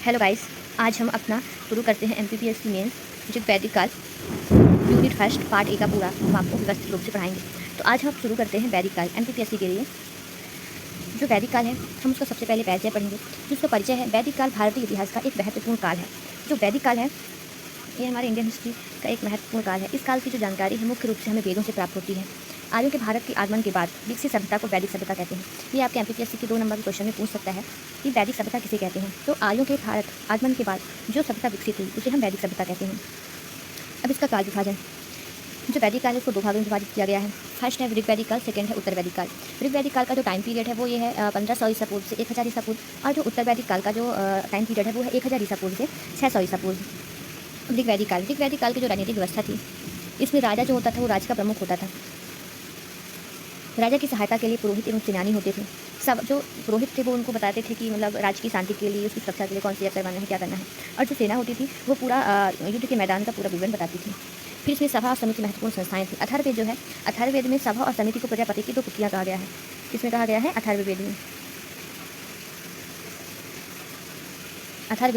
Hello guys, आज हम अपना शुरू करते हैं MPPSC मेंस जो वैदिक काल यूनिट फर्स्ट पार्ट ए का पूरा हम आपको व्यवस्थित रूप से पढ़ाएंगे। तो आज हम शुरू करते हैं वैदिक काल MPPSC के लिए। जो वैदिक काल है हम उसका सबसे पहले परिचय पढ़ेंगे। जिसका परिचय है वैदिक काल भारतीय इतिहास का एक महत्वपूर्ण काल है। जो वैदिक काल है ये हमारे इंडियन हिस्ट्री का एक महत्वपूर्ण काल है। इस काल की जो जानकारी है मुख्य रूप से हमें वेदों से प्राप्त होती है। आर्यों के भारत के आगमन के बाद विकसित सभ्यता को वैदिक सभ्यता कहते हैं। ये आपके MPPSC के 2 नंबर के क्वेश्चन में पूछ सकता है कि वैदिक सभ्यता किसे कहते हैं। तो आर्यों के भारत आगमन के बाद जो सभ्यता विकसित हुई उसे हम वैदिक सभ्यता कहते हैं। अब इसका काल विभाजन, जो वैदिक काल है उसको 2 भागों में विभाजित किया गया है। फर्स्ट है ऋग वैदिक काल, सेकंड है उत्तर वैदिक काल। ऋग वैदिक काल का जो टाइम पीरियड है वो ये है 1500 ईसा पूर्व से 1000 ईसा पूर्व, और जो उत्तर वैदिक काल का जो टाइम पीरियड है वो है 1000 ईसा पूर्व से 600 ईसा पूर्व। ऋग वैदिक काल की जो राजनीतिक व्यवस्था थी इसमें राजा जो होता था वो राज्य का प्रमुख होता था। राजा की सहायता के लिए पुरोहित एवं सेनानी होते थे। सब जो पुरोहित थे वो उनको बताते थे कि मतलब राज्य की शांति के लिए, उसकी सुरक्षा के लिए कौन सी यात्रा करना है, क्या करना है। और जो सेना होती थी वो पूरा युद्ध के मैदान का पूरा विवरण बताती थी। फिर इसमें सभा और समिति महत्वपूर्ण संस्थाएं थी। अथर्ववेद जो है, अथर्ववेद में सभा और समिति को प्रजापति की 2 पुत्रियां कहा गया है। इसमें कहा गया है अथर्ववेद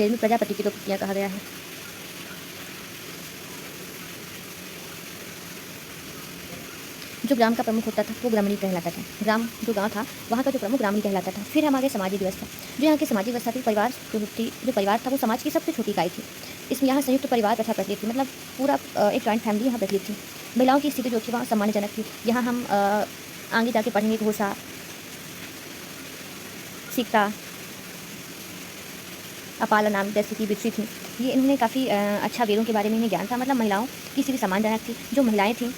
में प्रजापति की 2 पुत्रियां कहा गया है। जो ग्राम का प्रमुख होता था वो ग्रामणी कहलाता था। ग्राम जो गांव था वहाँ का जो प्रमुख ग्रामणी कहलाता था। फिर हमारे सामाजिक व्यवस्था, जो यहाँ की सामाजिक व्यवस्था थी, परिवार थी। जो परिवार था वो समाज की सबसे छोटी इकाई थी। इसमें यहाँ संयुक्त परिवार प्रथा प्रचलित थी, मतलब पूरा एक जॉइंट फैमिली यहाँ प्रचलित थी। महिलाओं की स्थिति जो थी वहाँ सम्मानजनक थी। यहाँ हम आगे जाके पढ़ेंगे घोषा, सीता, अपाला नाम जैसी की विकसित थी। ये इन्होंने काफ़ी अच्छा वेदों के बारे में इन्हें ज्ञान था, मतलब महिलाओं की स्थिति सम्मानजनक थी। जो महिलाएँ थीं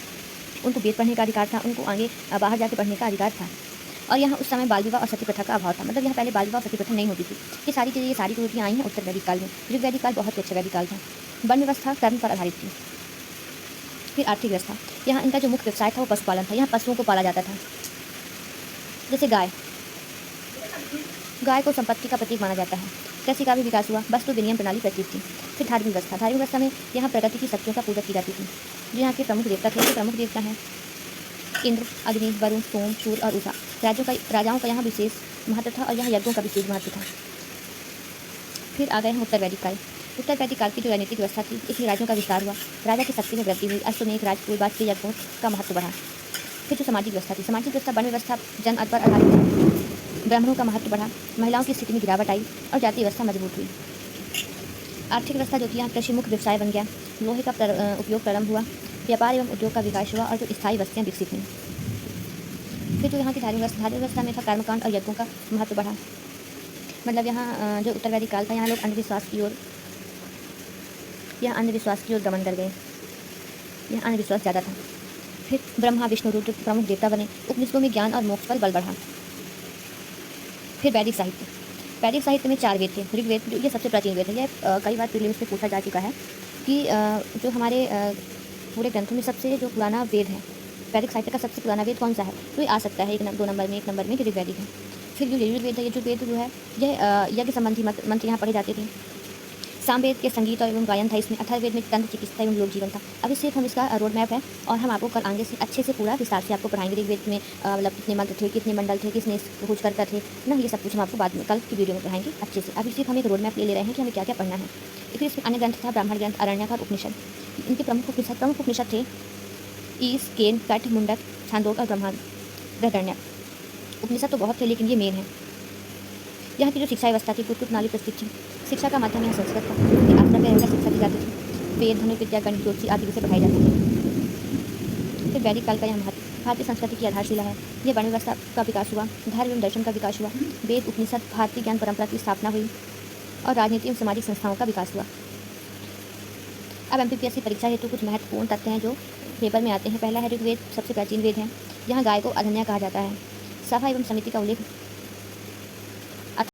उनको वेद पढ़ने का अधिकार था, उनको आगे बाहर जाकर पढ़ने का अधिकार था। और यहाँ उस समय बाल विवाह और सती प्रथा का अभाव था, मतलब यहाँ पहले बाल विवाह और सती प्रथा नहीं होती थी। ये सारी चीज़ें, ये सारी कुरीतियाँ आई हैं उत्तर वैदिक काल में। ऋग वैदिक काल बहुत ही अच्छा वैदिक काल था। वर्ण व्यवस्था कर्म पर आधारित थी। फिर आर्थिक व्यवस्था, यहाँ इनका जो मुख्य व्यवसाय था वो पशुपालन था। यहाँ पशुओं को पाला जाता था, जैसे गाय को संपत्ति का प्रतीक माना जाता है। कृषि का भी विकास हुआ, वस्तु विनिमय प्रणाली प्रचलित थी। फिर धार्मिक व्यवस्था में यहाँ प्रकृति की शक्तियों का पूजा की जाती थी। जो यहाँ के प्रमुख देवता थे, प्रमुख देवता हैं इंद्र, अग्नि, वरुण, सोम, सूर्य और उषा। राजाओं का यहाँ विशेष महत्व था और यहाँ यज्ञों का विशेष महत्व था। फिर आ गए हैं उत्तर वैदिक काल। उत्तर वैदिक काल की जो राजनीतिक व्यवस्था थी इसमें राज्यों का विस्तार हुआ, राजा की शक्ति में वृद्धि हुई, अश्वमेध, राजपूत, वाजपेयी यज्ञों का महत्व बढ़ा। फिर जो सामाजिक व्यवस्था थी, सामाजिक व्यवस्था वर्ण व्यवस्था जन पर आधारित थी। ब्राह्मणों का महत्व बढ़ा, महिलाओं की स्थिति में गिरावट आई और जाति व्यवस्था मजबूत हुई। आर्थिक व्यवस्था जो थी यहाँ कृषि मुख्य व्यवसाय बन गया, लोहे का उपयोग प्रारंभ हुआ, व्यापार एवं उद्योग का विकास हुआ और जो स्थायी बस्तियाँ विकसित हुई। फिर जो यहाँ की धार्मिक व्यवस्था में था कर्मकांड और यज्ञों का महत्व बढ़ा, मतलब यहाँ जो उत्तर वैदिक काल था यहाँ लोग अंधविश्वास की ओर गमन कर गए। यहाँ अंधविश्वास ज़्यादा था। फिर ब्रह्मा, विष्णु, रुद्र प्रमुख देवता बने, उपनिषदों में ज्ञान और मोक्ष पर बल बढ़ा। फिर वैदिक साहित्य में 4 वेद थे। ऋग्वेद ये सबसे प्राचीन वेद है। यह कई बार प्रीलिम्स में पूछा जा चुका है कि जो हमारे पूरे ग्रंथों में सबसे जो पुराना वेद है, वैदिक साहित्य का सबसे पुराना वेद कौन सा है, तो ये आ सकता है 1 नंबर में कि ऋग्वेदिक है। फिर जो यजुर्वेद है, यजुर्वेद जो है यह यज्ञ संबंधी मंत्र यहाँ पढ़े जाते थे। सामवेद के संगीत और एवं गायन था इसमें। अथर्ववेद में तंत्र, चिकित्सा एवं योग जीवन था। अभी सिर्फ हम इसका रोड मैप है और हम आपको कल आगे से अच्छे से पूरा विस्तार से आपको पढ़ाएंगे। ऋग्वेद में मतलब कितने मंत्र थे, कितने मंडल थे, किसने खोज करता थे ना, ये सब कुछ हम आपको बाद में कल की वीडियो में पढ़ाएंगे अच्छे से। अभी सिर्फ हम एक रोड मैप ले रहे हैं कि हमें क्या क्या पढ़ना है। फिर इसमें अन्य ग्रंथ था, ब्राह्मण ग्रंथ, आरण्यक और उपनिषद। इनके प्रमुख उपनिषद थे ईश, केन, कठ, मुंडक, छांदोग और बृहदारण्यक। उपनिषद तो बहुत थे लेकिन ये मेन है। यहाँ की जो शिक्षा व्यवस्था थी गुरुकुल प्रणाली प्रस्तुत थी। शिक्षा का माध्यम यहाँ संस्कृत था। आश्रम में रहकर शिक्षा दी जाती थी। वेद, धनुर्विद्या, गणित, ज्योतिषी आदि विषय पढ़ाए जाते थे। फिर वैदिक काल का यहाँ महत्व भारतीय संस्कृति की आधारशिला है। यह वर्ण व्यवस्था का विकास हुआ, धर्म एवं दर्शन का विकास हुआ, वेद, उपनिषद, भारतीय ज्ञान परंपरा की स्थापना हुई और राजनीति एवं सामाजिक संस्थाओं का विकास हुआ। अब MPPSC परीक्षा हेतु कुछ महत्वपूर्ण तथ्य हैं जो पेपर में आते हैं। पहला है ऋग्वेद सबसे प्राचीन वेद है। यहाँ गाय को अधन्या कहा जाता है। सभा एवं समिति का उल्लेख